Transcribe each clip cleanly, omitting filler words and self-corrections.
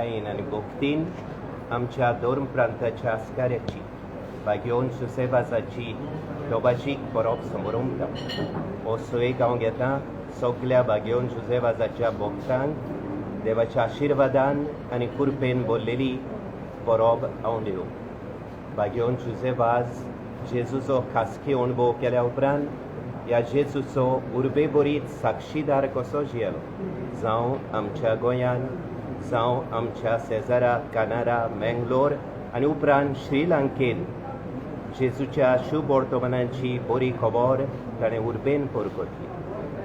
खाईन आणि भोगतीन आमच्या दोन प्रांताच्या आस्काऱ्याची वा घेवन सुसेवाजाची दोबाशीक बरोप समोरुंकता. हो सुयेक हांव घेतां सगल्या बागेवन सुसेवाजाच्या भोगतांक देवाच्या आशिर्वादान आनी कुरपेन भरलेली बरोब हांव दिवं. बागेवन सुसेवाज जेजूचो खासगी अणभव केल्या उपरांत ह्या जेजूचो उर्बे बरीत साक्षीदार कसो जियेलो, जावं आमच्या गोंयान, जावं आमच्या शेजारा कानारा, मेंगलोर आनी उपरांत श्रीलंकेन जेजूच्या शुभ वर्तमानाची बरी खबर ताणें उर्बेन परगटली.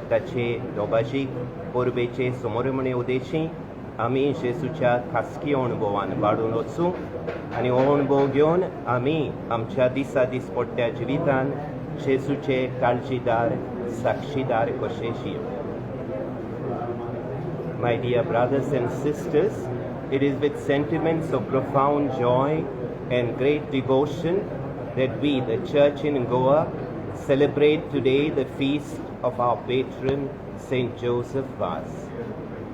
ताचे दोबाशीक परबेचे समोरमणे उद्देशी आमी जेजूच्या खासगी अणभवान वाडून वचूं आनी हो अणभव घेवन आमी आमच्या दिसा दीस पडट्या जिवितान जेजूचे काळजीदार साक्षीदार कशे जियों. My dear brothers and sisters, it is with sentiments of profound joy and great devotion that we, the Church in Goa, celebrate today the feast of our patron, St Joseph Vaz.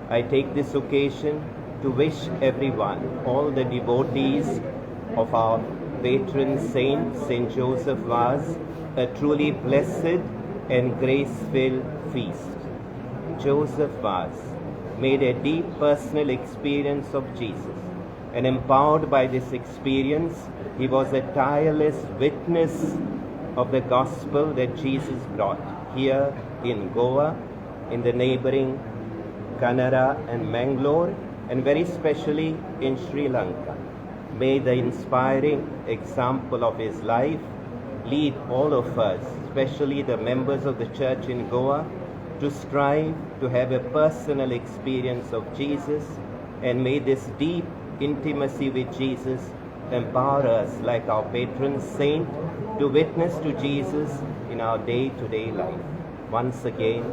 I take this occasion to wish everyone, all the devotees of our patron saint, St Joseph Vaz, a truly blessed and grace-filled feast. Joseph Vaz made a deep personal experience of Jesus, and empowered by this experience, he was a tireless witness of the gospel that Jesus brought here in Goa, in the neighboring Kannada and Mangalore, and very specially in Sri Lanka. May the inspiring example of his life lead all of us, especially the members of the Church in Goa, to strive to have a personal experience of Jesus, and may this deep intimacy with Jesus empower us, like our patron saint, to witness to Jesus in our day-to-day life. Once again,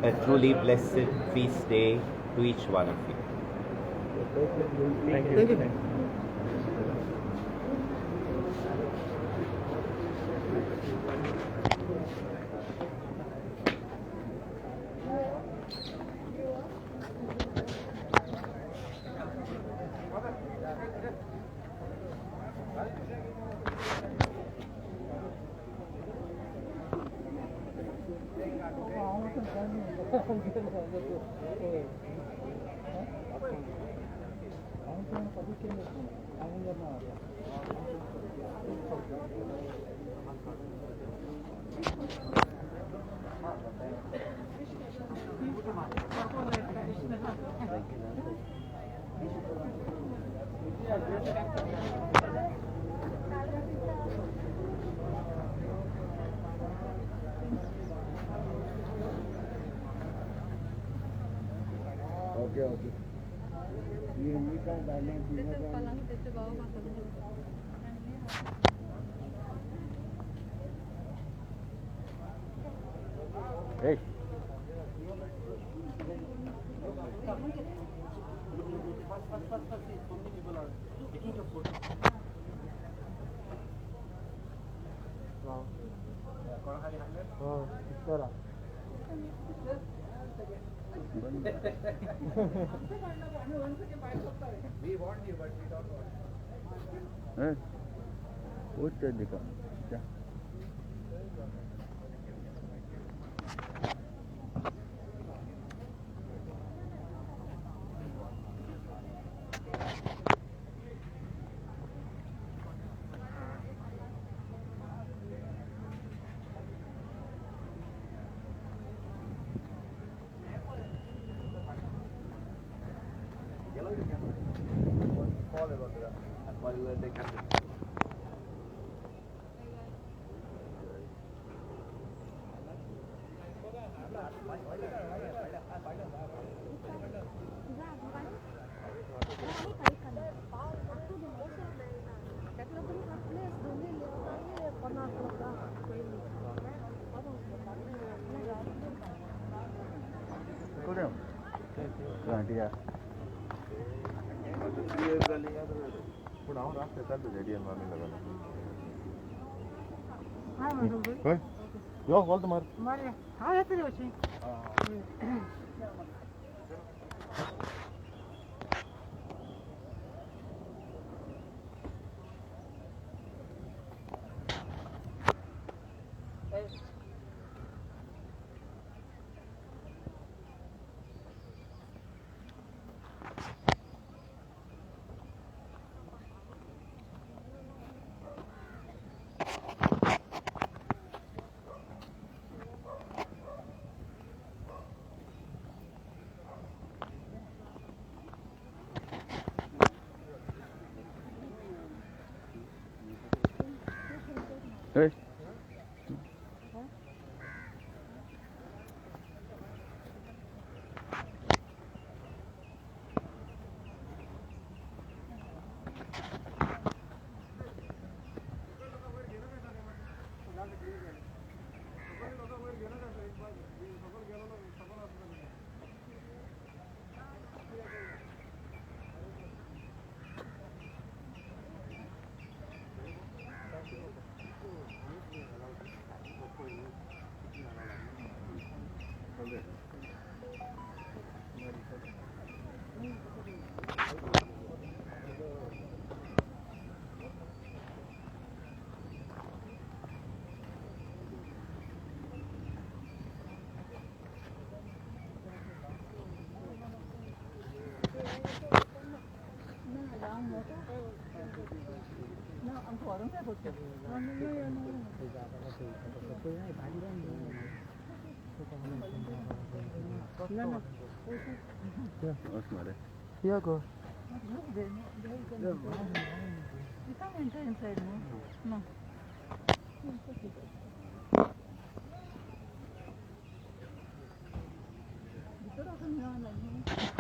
a truly blessed feast day to each one of you. Thank you. Okay. Hey. Oh, it's we want you, but we don't want. What did you come? Yok oldu mu? Maria. Ha yatırıyor şey. Hey. Yeah, go. You can't enter inside, no? No. Dito lang kami naman.